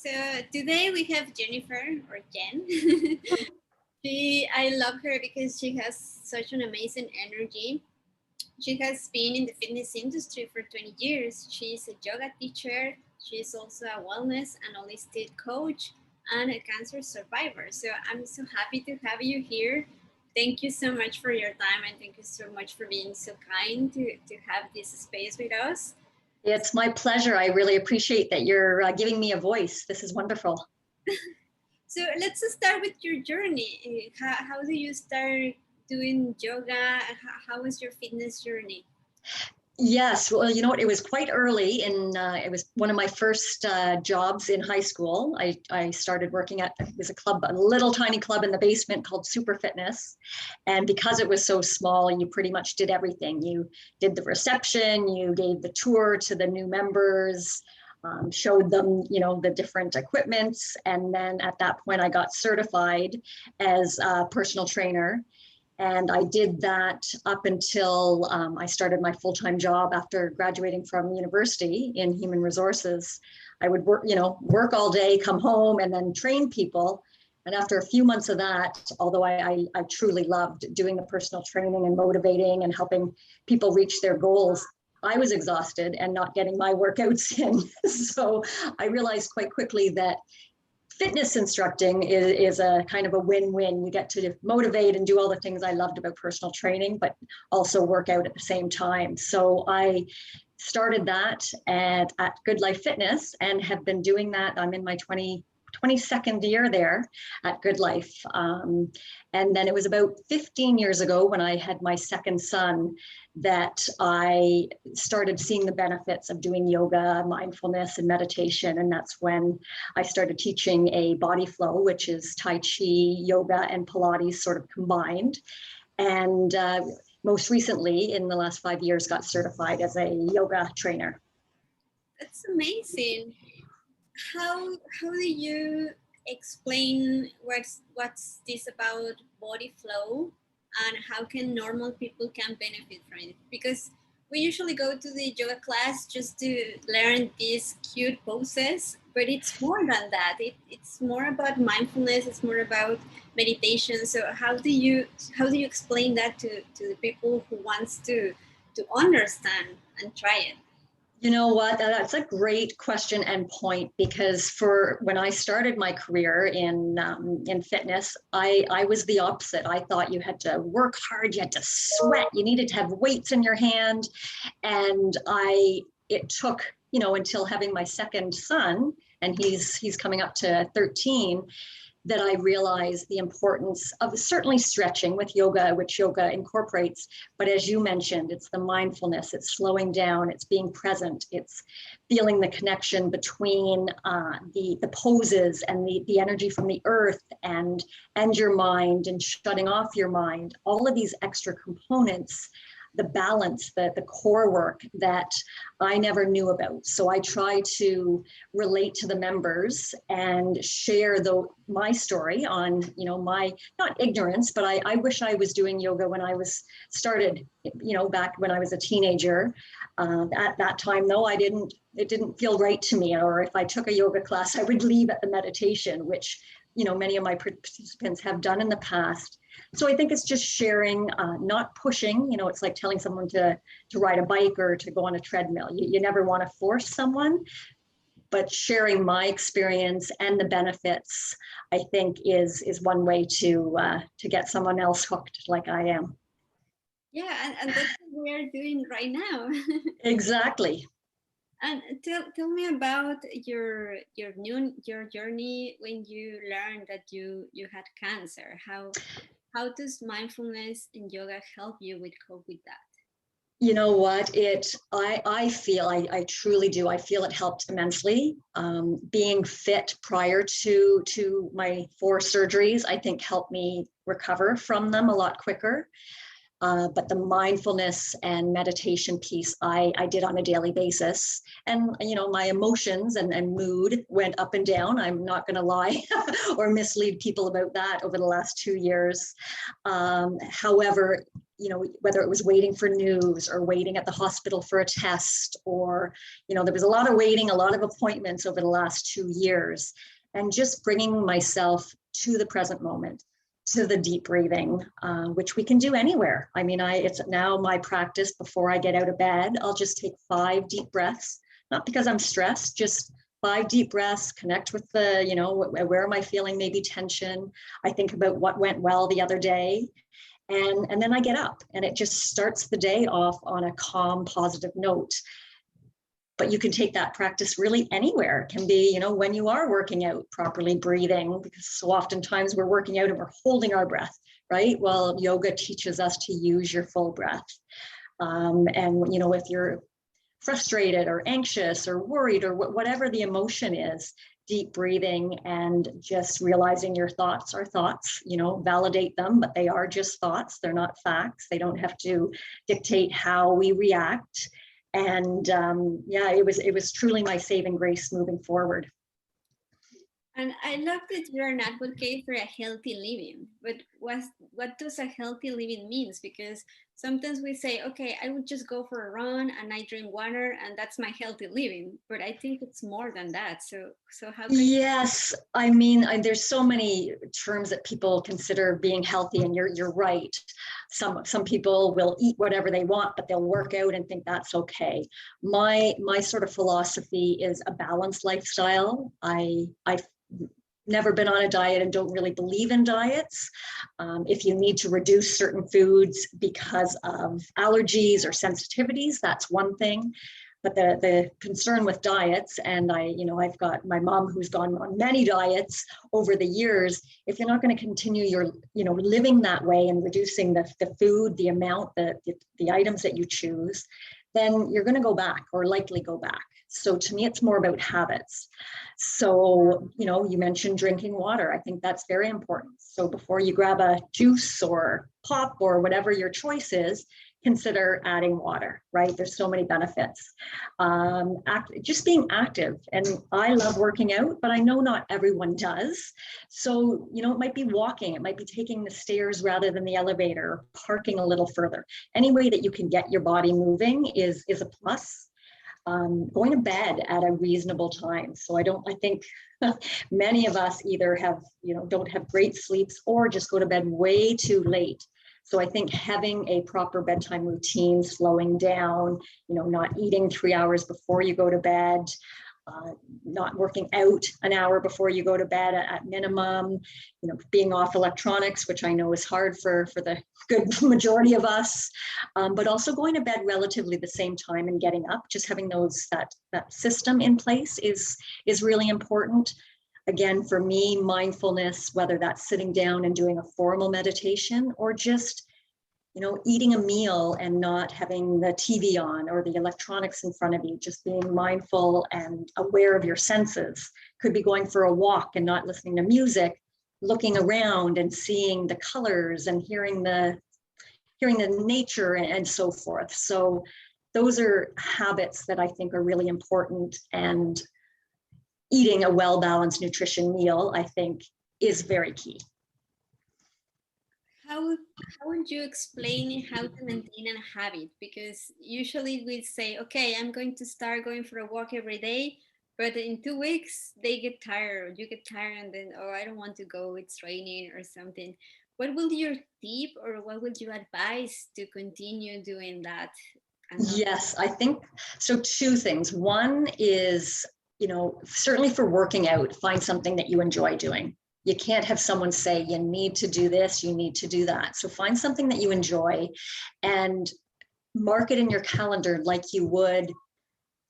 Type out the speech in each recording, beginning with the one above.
So today we have Jennifer or Jen. I love her because she has such an amazing energy. She has been in the fitness industry for 20 years. She's a yoga teacher. She's also a wellness and holistic coach and a cancer survivor. So I'm so happy to have you here. Thank you so much for your time and thank you so much for being so kind to have this space with us. It's my pleasure. I really appreciate that you're giving me a voice. This is wonderful. So let's start with your journey. How do you start doing yoga? How was your fitness journey? Yes, well, you know what? It was quite early it was one of my first jobs in high school. I started working at, it was a little tiny club in the basement called Super Fitness. And because it was so small, you pretty much did everything. You did the reception, you gave the tour to the new members, showed them, the different equipments. And then at that point, I got certified as a personal trainer. And I did that up until I started my full-time job after graduating from university in human resources. I would work all day, come home, and then train people. And after a few months of that, although I truly loved doing the personal training and motivating and helping people reach their goals, I was exhausted and not getting my workouts in. So I realized quite quickly that fitness instructing is a kind of a win-win. You get to motivate and do all the things I loved about personal training, but also work out at the same time. So I started that at Good Life Fitness and have been doing that. I'm in my 22nd year there at Good Life. And then it was about 15 years ago when I had my second son that I started seeing the benefits of doing yoga, mindfulness, and meditation. And that's when I started teaching a body flow, which is Tai Chi, yoga, and Pilates sort of combined. And most recently, in the last 5 years, got certified as a yoga trainer. That's amazing. How do you explain what's this about body flow and how can normal people can benefit from it? Because we usually go to the yoga class just to learn these cute poses, but it's more than that. It's more about mindfulness. It's more about meditation. So how do you explain that to the people who wants to understand and try it? You know what? That's a great question and point, because for when I started my career in fitness, I was the opposite. I thought you had to work hard, you had to sweat, you needed to have weights in your hand, and it took until having my second son, and he's coming up to 13. That I realized the importance of certainly stretching with yoga, which yoga incorporates. But as you mentioned, it's the mindfulness, it's slowing down, it's being present, it's feeling the connection between the poses and the energy from the earth and your mind and shutting off your mind. All of these extra components, the balance, the core work that I never knew about. So I try to relate to the members and share my story on, my, not ignorance, but I wish I was doing yoga when I was started, back when I was a teenager. At that time, though, it didn't feel right to me. Or if I took a yoga class, I would leave at the meditation, which, many of my participants have done in the past. So I think it's just sharing, not pushing. It's like telling someone to ride a bike or to go on a treadmill. You never want to force someone, but sharing my experience and the benefits, I think, is one way to get someone else hooked like I am. Yeah, and that's what we are doing right now. Exactly. And tell me about your journey when you learned that you had cancer. How does mindfulness and yoga help you cope with that? You know what? I truly do. I feel it helped immensely. Being fit prior to my 4 surgeries, I think helped me recover from them a lot quicker. But the mindfulness and meditation piece I did on a daily basis. And, my emotions and mood went up and down. I'm not going to lie or mislead people about that over the last 2 years. However, whether it was waiting for news or waiting at the hospital for a test, or, there was a lot of waiting, a lot of appointments over the last 2 years, and just bringing myself to the present moment, to the deep breathing, which we can do anywhere. I mean, it's now my practice before I get out of bed. I'll just take 5 deep breaths, not because I'm stressed, just 5 deep breaths, connect with the, where am I feeling maybe tension? I think about what went well the other day. And then I get up, and it just starts the day off on a calm, positive note. But you can take that practice really anywhere. It can be, when you are working out, properly breathing, because so oftentimes we're working out and we're holding our breath, right? Well, yoga teaches us to use your full breath. And, if you're frustrated or anxious or worried or whatever the emotion is, deep breathing and just realizing your thoughts are thoughts, validate them, but they are just thoughts. They're not facts. They don't have to dictate how we react. And it was truly my saving grace moving forward. And I love that you're an advocate for a healthy living, but what does a healthy living means? Because sometimes we say, okay, I would just go for a run and I drink water and that's my healthy living. But I think it's more than that. So how can Yes, I mean, there's so many terms that people consider being healthy, and you're right. Some people will eat whatever they want, but they'll work out and think that's okay. My sort of philosophy is a balanced lifestyle. I've never been on a diet and don't really believe in diets. If you need to reduce certain foods because of allergies or sensitivities, that's one thing. But the concern with diets, and I've got my mom who's gone on many diets over the years. If you're not going to continue your, living that way and reducing the food, the amount, the items that you choose, then you're going to go back, or likely go back. So to me, it's more about habits. So, you mentioned drinking water. I think that's very important. So before you grab a juice or pop or whatever your choice is, consider adding water, right? There's so many benefits. Just being active. And I love working out, but I know not everyone does. So, it might be walking, it might be taking the stairs rather than the elevator, parking a little further. Any way that you can get your body moving is a plus. Going to bed at a reasonable time. So I think many of us either don't have great sleeps or just go to bed way too late. So I think having a proper bedtime routine, slowing down, not eating 3 hours before you go to bed, not working out an hour before you go to bed at minimum, being off electronics, which I know is hard for the good majority of us, but also going to bed relatively the same time and getting up, just having that system in place is really important. Again, for me, mindfulness, whether that's sitting down and doing a formal meditation or just, eating a meal and not having the TV on or the electronics in front of you, just being mindful and aware of your senses. Could be going for a walk and not listening to music, looking around and seeing the colors and hearing the nature and so forth. So those are habits that I think are really important, and eating a well-balanced nutrition meal, I think, is very key. How would you explain how to maintain a habit? Because usually we say, okay, I'm going to start going for a walk every day, but in 2 weeks they get tired, or you get tired, and then, oh, I don't want to go, it's raining or something. What will your tip, or what would you advise to continue doing that? Yes, I think so. 2 things. One is, certainly for working out, find something that you enjoy doing. You can't have someone say, you need to do this, you need to do that. So find something that you enjoy and mark it in your calendar like you would.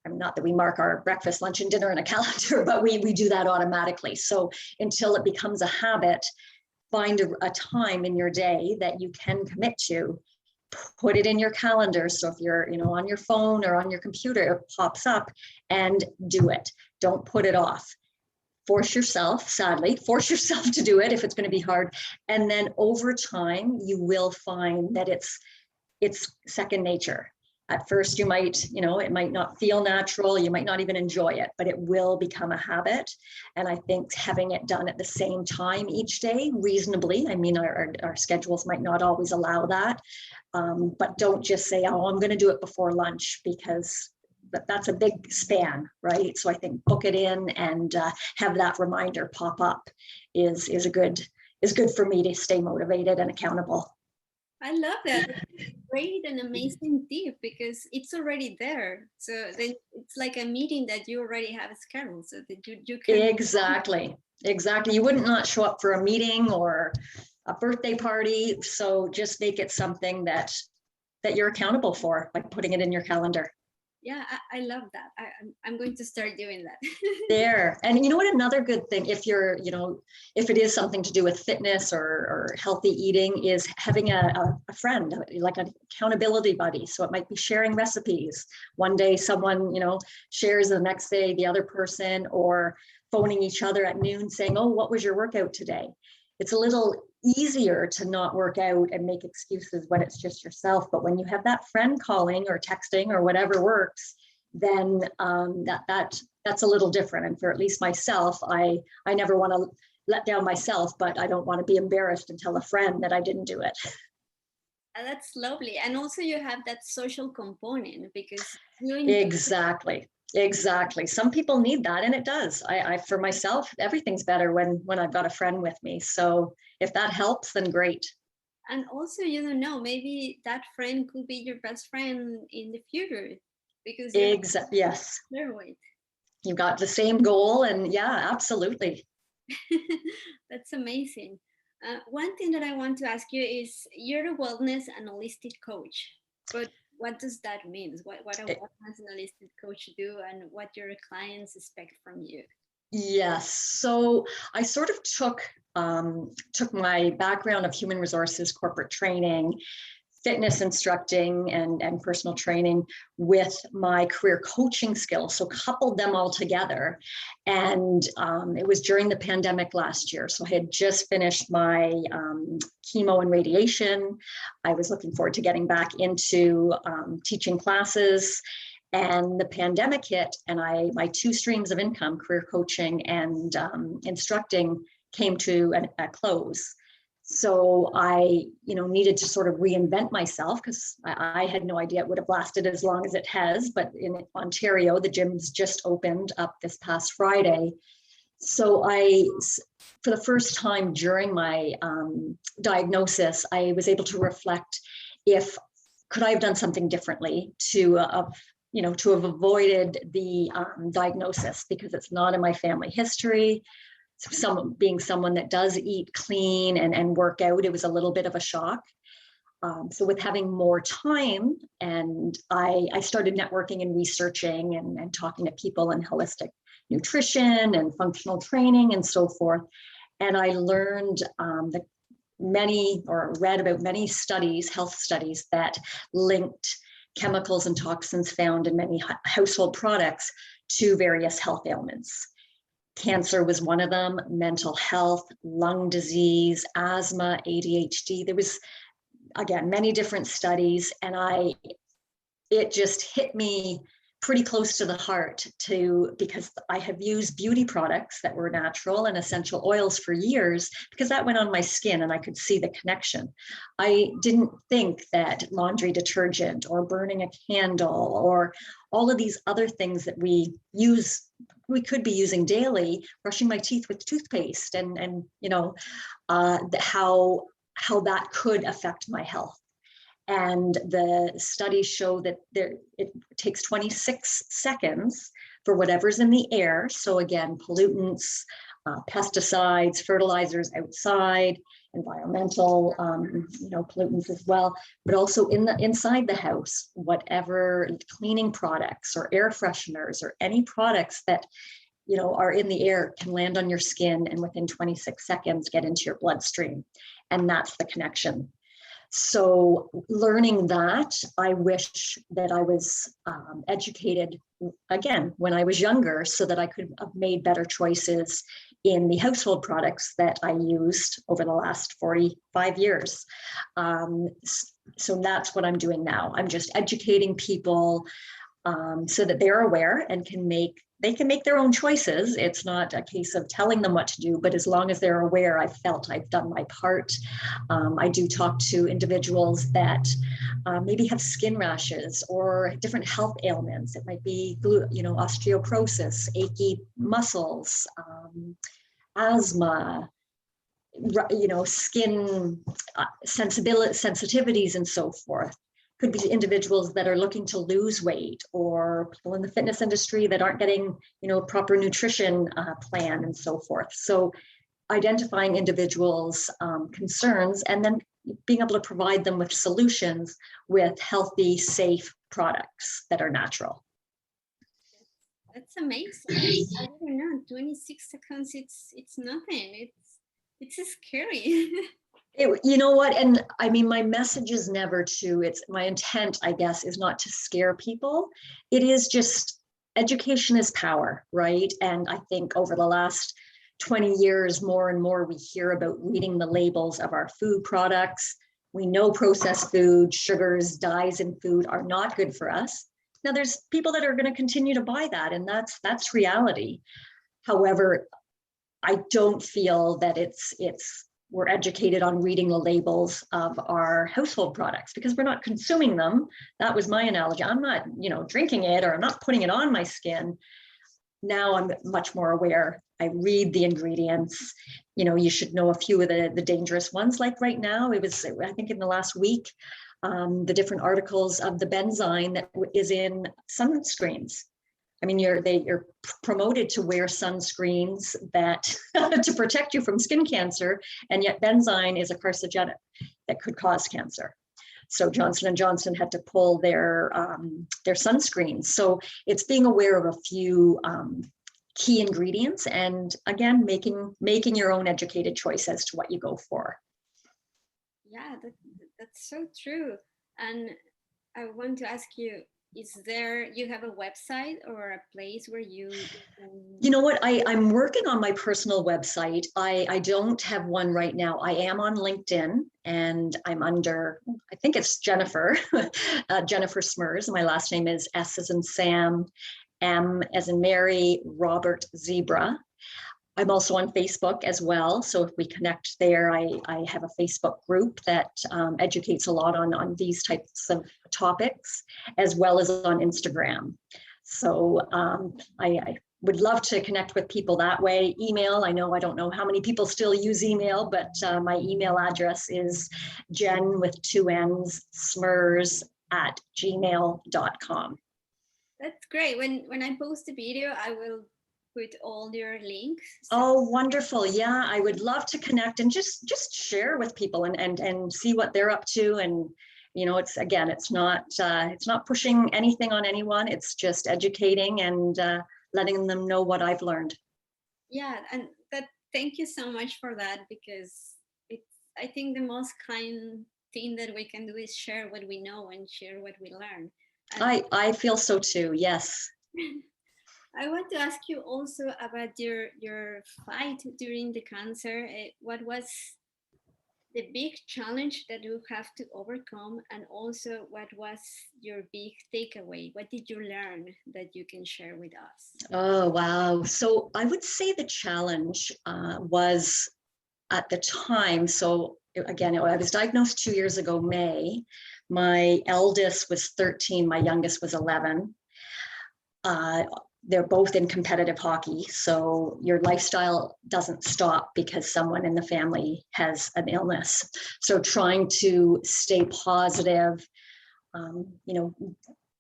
Not that we mark our breakfast, lunch, and dinner in a calendar, but we do that automatically. So until it becomes a habit, find a time in your day that you can commit to. Put it in your calendar. So if you're, on your phone or on your computer, it pops up, and do it. Don't put it off. Force yourself to do it if it's going to be hard. And then over time, you will find that it's second nature. At first, you might, it might not feel natural. You might not even enjoy it, but it will become a habit. And I think having it done at the same time each day, reasonably, I mean, our schedules might not always allow that. But don't just say, oh, I'm going to do it before lunch, because that's a big span, right? So I think book it in and have that reminder pop up is good for me to stay motivated and accountable. I love that. Great and amazing tip, because it's already there. So then it's like a meeting that you already have scheduled, so that you can. Exactly. You wouldn't not show up for a meeting or a birthday party. So just make it something that you're accountable for by putting it in your calendar. Yeah, I love that. I'm going to start doing that. There. And you know what, another good thing, if you're, if it is something to do with fitness or healthy eating, is having a friend, like an accountability buddy. So it might be sharing recipes. One day someone, shares, the next day the other person, or phoning each other at noon saying, oh, what was your workout today? It's a little easier to not work out and make excuses when it's just yourself. But when you have that friend calling or texting or whatever works, then that's a little different. And for at least myself, I never want to let down myself, but I don't want to be embarrassed and tell a friend that I didn't do it. That's lovely. And also you have that social component, because Exactly. Some people need that, and it does. I for myself, everything's better when I've got a friend with me. So if that helps, then great. And also, you don't know, maybe that friend could be your best friend in the future, because you have Yes. steroid. You've got the same goal, and yeah, absolutely. That's amazing. One thing that I want to ask you is, you're a wellness analystic coach, but what does that mean? What a wellness analystic coach do, and what your clients expect from you? Yes. So I sort of took my background of human resources, corporate training, fitness instructing, and personal training with my career coaching skills. So coupled them all together. And it was during the pandemic last year. So I had just finished my chemo and radiation. I was looking forward to getting back into teaching classes. And the pandemic hit, and my two streams of income, career coaching and instructing, came to a close. So I, needed to sort of reinvent myself, because I had no idea it would have lasted as long as it has. But in Ontario, the gyms just opened up this past Friday. So for the first time during my diagnosis, I was able to reflect, could I have done something differently to have avoided the diagnosis, because it's not in my family history. Being someone that does eat clean and work out, it was a little bit of a shock. So with having more time, and I started networking and researching and talking to people in holistic nutrition and functional training and so forth. And I learned that read about many studies, health studies, that linked chemicals and toxins found in many household products to various health ailments. Cancer was one of them, mental health, lung disease, asthma, ADHD. There was, again, many different studies, and it just hit me pretty close to the heart, because I have used beauty products that were natural and essential oils for years, because that went on my skin and I could see the connection. I didn't think that laundry detergent or burning a candle or all of these other things that we could be using daily, brushing my teeth with toothpaste, and how that could affect my health. And the studies show that it takes 26 seconds for whatever's in the air. So again, pollutants, pesticides, fertilizers outside, environmental, pollutants as well, but also inside the house, whatever cleaning products or air fresheners or any products that are in the air can land on your skin and within 26 seconds get into your bloodstream. And that's the connection. So learning that, I wish that I was educated again when I was younger, so that I could have made better choices in the household products that I used over the last 45 years. So that's what I'm doing now. I'm just educating people so that they're aware and they can make their own choices. It's not a case of telling them what to do, but as long as they're aware, I've felt I've done my part. I do talk to individuals that maybe have skin rashes or different health ailments. It might be, osteoporosis, achy muscles, asthma, skin sensitivities and so forth. Could be individuals that are looking to lose weight, or people in the fitness industry that aren't getting, proper nutrition plan and so forth. So identifying individuals' concerns and then being able to provide them with solutions with healthy, safe products that are natural. That's amazing. I don't know. 26 seconds. It's nothing. It's scary. You know what? And I mean, my message is never it's my intent, I guess, is not to scare people. It is just education is power, right? And I think over the last 20 years, more and more we hear about reading the labels of our food products. We know processed food, sugars, dyes in food are not good for us. Now, there's people that are going to continue to buy that, and that's reality. However, I don't feel that we're educated on reading the labels of our household products because we're not consuming them. That was my analogy. I'm not, drinking it, or I'm not putting it on my skin. Now I'm much more aware. I read the ingredients. You should know a few of the dangerous ones. Like right now, I think in the last week, the different articles of the benzene that is in sunscreens. I mean, you're promoted to wear sunscreens that to protect you from skin cancer, and yet benzene is a carcinogenic that could cause cancer. So Johnson & Johnson had to pull their sunscreens. So it's being aware of a few key ingredients, and again, making your own educated choice as to what you go for. Yeah, that's so true. And I want to ask you, you have a website or a place where you You know what? I'm working on my personal website. I don't have one right now. I am on LinkedIn, and I'm under, I think it's Jennifer, Jennifer Smrz. My last name is S as in Sam, M as in Mary, Robert, Zebra. I'm also on Facebook as well. So if we connect there, I have a Facebook group that educates a lot on these types of topics, as well as on Instagram. So I would love to connect with people that way. Email, I don't know how many people still use email, but my email address is Jenn with 2 N's, Smrz @gmail.com. That's great. When I post a video, I will put all your links. Oh, wonderful. Yeah, I would love to connect and just share with people and see what they're up to. And, it's not pushing anything on anyone. It's just educating and letting them know what I've learned. Yeah, and thank you so much for that, because I think the most kind thing that we can do is share what we know and share what we learn. And I feel so too. Yes. I want to ask you also about your fight during the cancer. What was the big challenge that you have to overcome, and also what was your big takeaway? What did you learn that you can share with us? Oh, wow. So I would say the challenge was at the time. So again, I was diagnosed 2 years ago, May. My eldest was 13, my youngest was 11. They're both in competitive hockey. So your lifestyle doesn't stop because someone in the family has an illness. So trying to stay positive,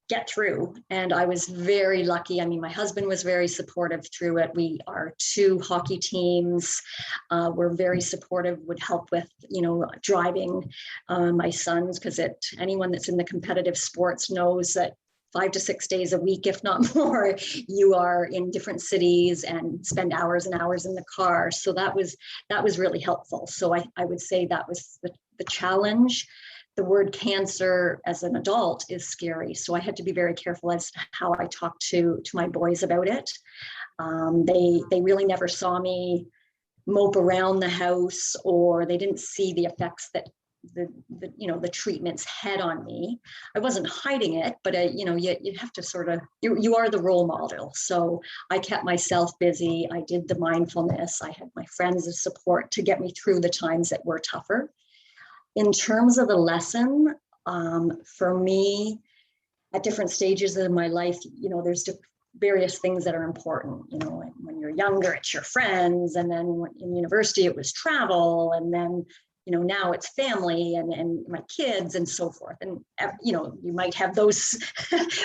get through. And I was very lucky. I mean, my husband was very supportive through it. We are 2 hockey teams. We're very supportive, would help with, driving my sons, because anyone that's in the competitive sports knows that 5 to 6 days a week, if not more, you are in different cities and spend hours and hours in the car. So that was really helpful. So I would say that was the challenge. The word cancer as an adult is scary. So I had to be very careful as to how I talked to my boys about it. They really never saw me mope around the house, or they didn't see the effects that the treatments head on me. I wasn't hiding it, but you have to sort of, you are the role model. So I kept myself busy. I did the mindfulness. I had my friends of support to get me through the times that were tougher. In terms of the lesson, for me, at different stages of my life, there's various things that are important. When you're younger, it's your friends, and then in university, it was travel, and then now it's family and my kids and so forth. And you might have those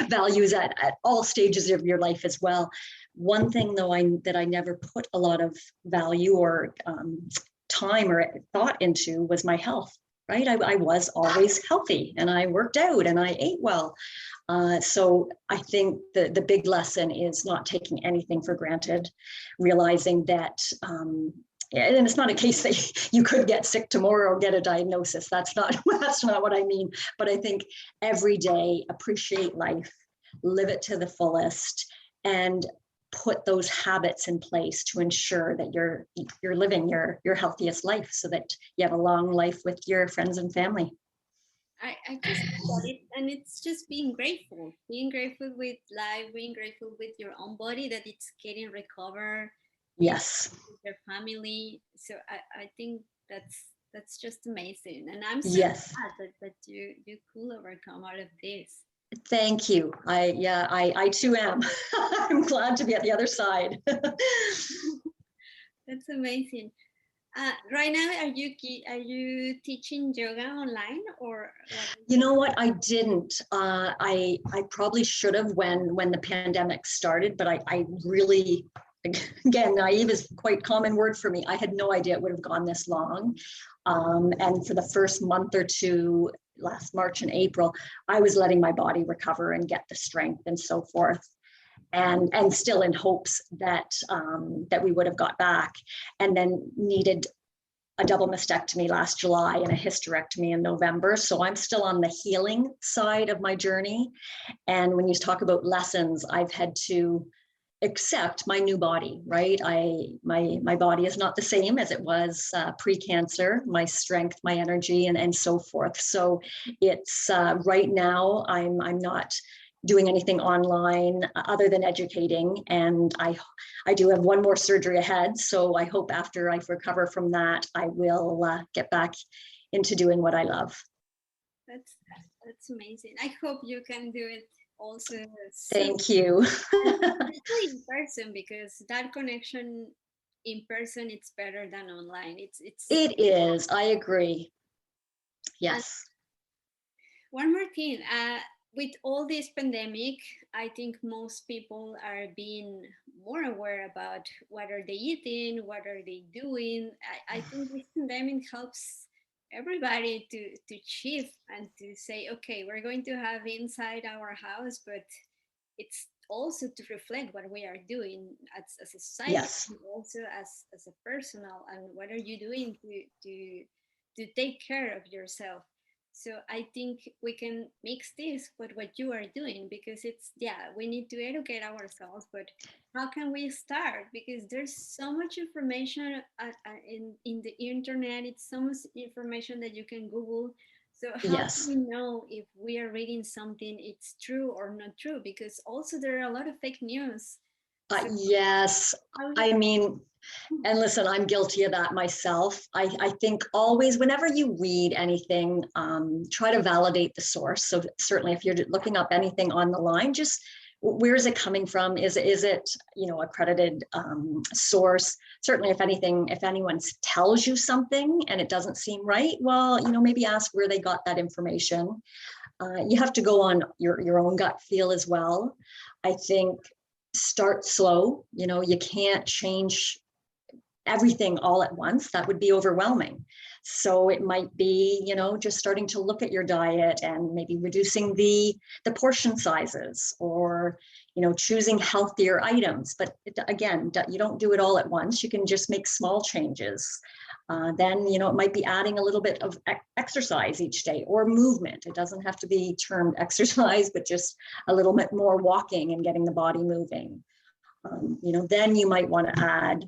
values at all stages of your life as well. One thing though, that I never put a lot of value or time or thought into was my health. Right, I was always healthy, and I worked out, and I ate well. So I think the big lesson is not taking anything for granted, realizing that, and it's not a case that you could get sick tomorrow or get a diagnosis. That's not what I mean. But I think every day, appreciate life, live it to the fullest, and put those habits in place to ensure that you're living your healthiest life, so that you have a long life with your friends and family. I just got it, and it's just being grateful with life, being grateful with your own body that it's getting recovered, being Yes. with your family. So I think that's just amazing, and I'm so Yes. glad that you could overcome all of this. Thank you. I too am. I'm glad to be at the other side. That's amazing. Right now, are you teaching yoga online, or what? You know what? I didn't. I probably should have when the pandemic started, but I really, again, naive is quite common word for me. I had no idea it would have gone this long. And for the first month or two, last March and April, I was letting my body recover and get the strength and so forth. And still in hopes that that we would have got back, and then needed a double mastectomy last July and a hysterectomy in November. So I'm still on the healing side of my journey. And when you talk about lessons, I've had to accept my new body, right? My body is not the same as it was pre-cancer, my strength, my energy, and so forth. So it's right now I'm not doing anything online other than educating, and I do have one more surgery ahead, so I hope after I recover from that I will get back into doing what I love. That's amazing. I hope you can do it also soon. Thank you. Especially in person, because that connection in person, it's better than online. It's It is, I agree. And Yes. one more thing, with all this pandemic, I think most people are being more aware about what are they eating, what are they doing. I think this pandemic helps everybody to shift and to say, okay, we're going to have inside our house, but it's also to reflect what we are doing as a society, Yes. and also as a personal, and what are you doing to take care of yourself. So I think we can mix this with what you are doing, because it's, yeah, we need to educate ourselves, but how can we start? Because there's so much information in the internet. It's so much information that you can Google. So how do Yes. we know if we are reading something, it's true or not true? Because also there are a lot of fake news. So Yes. how I mean, and listen, I'm guilty of that myself. I think always, whenever you read anything, try to validate the source. So certainly if you're looking up anything on the line, just where is it coming from? Is it accredited source? Certainly if anyone tells you something and it doesn't seem right, well, maybe ask where they got that information. You have to go on your own gut feel as well. I think start slow. You can't change everything all at once. That would be overwhelming. So it might be, just starting to look at your diet and maybe reducing the portion sizes, or, choosing healthier items. But again, you don't do it all at once. You can just make small changes. Then, it might be adding a little bit of exercise each day, or movement. It doesn't have to be termed exercise, but just a little bit more walking and getting the body moving. Then you might want to add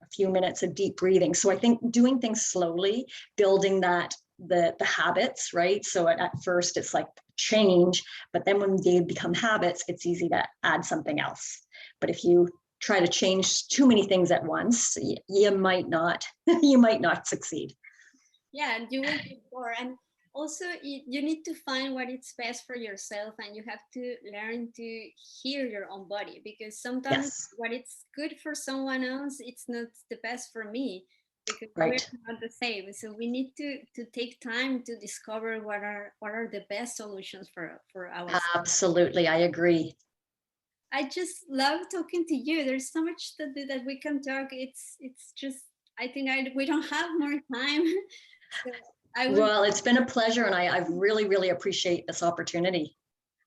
a few minutes of deep breathing. So I think doing things slowly, building that the habits, right? So at first it's like change, but then when they become habits, it's easy to add something else. But if you try to change too many things at once, you might not you might not succeed. Yeah, and you will be bored. And also, you need to find what is best for yourself, and you have to learn to hear your own body, because sometimes Yes, what it's good for someone else, it's not the best for me, because we're right. not the same. So we need to take time to discover what are the best solutions for ourselves. Absolutely, I agree. I just love talking to you. There's so much that we can talk. It's just, I think we don't have more time. So I would Well, it's been a pleasure, and I really, really appreciate this opportunity.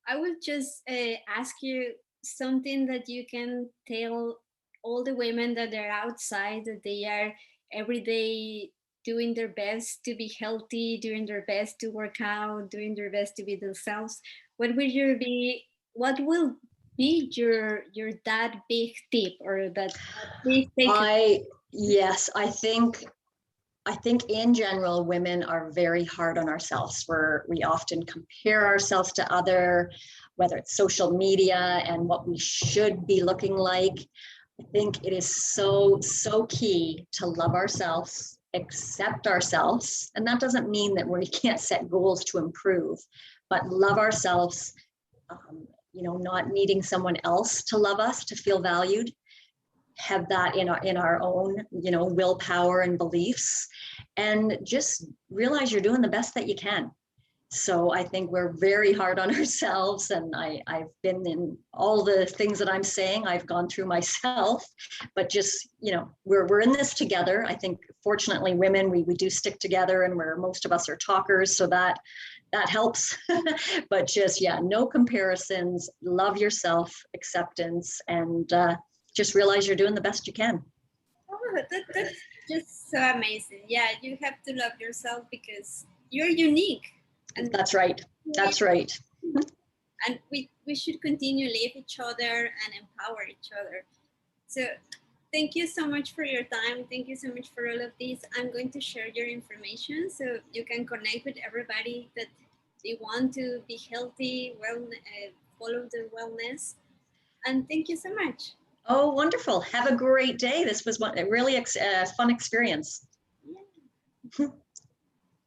I would just ask you something that you can tell all the women that are outside, that they are every day doing their best to be healthy, doing their best to work out, doing their best to be themselves. What will your be? What will be your that big tip, or that big take? I Yes, I think in general, women are very hard on ourselves. We often compare ourselves to other, whether it's social media and what we should be looking like. I think it is so key to love ourselves, accept ourselves. And that doesn't mean that we can't set goals to improve, but love ourselves, not needing someone else to love us, to feel valued, have that in our own willpower and beliefs, and just realize you're doing the best that you can. So I think we're very hard on ourselves, and I've been in all the things that I'm saying, I've gone through myself. But just, we're in this together. I think fortunately women, we do stick together, and most of us are talkers, so that helps. But just, yeah, no comparisons, love yourself, acceptance, and just realize you're doing the best you can. Oh, that's just so amazing. Yeah, you have to love yourself because you're unique, and That's right. That's right. we should continue live each other and empower each other. So thank you so much for your time. Thank you so much for all of this. I'm going to share your information so you can connect with everybody that they want to be healthy, follow the wellness. And thank you so much. Oh, wonderful. Have a great day. This was a really fun experience. Yeah.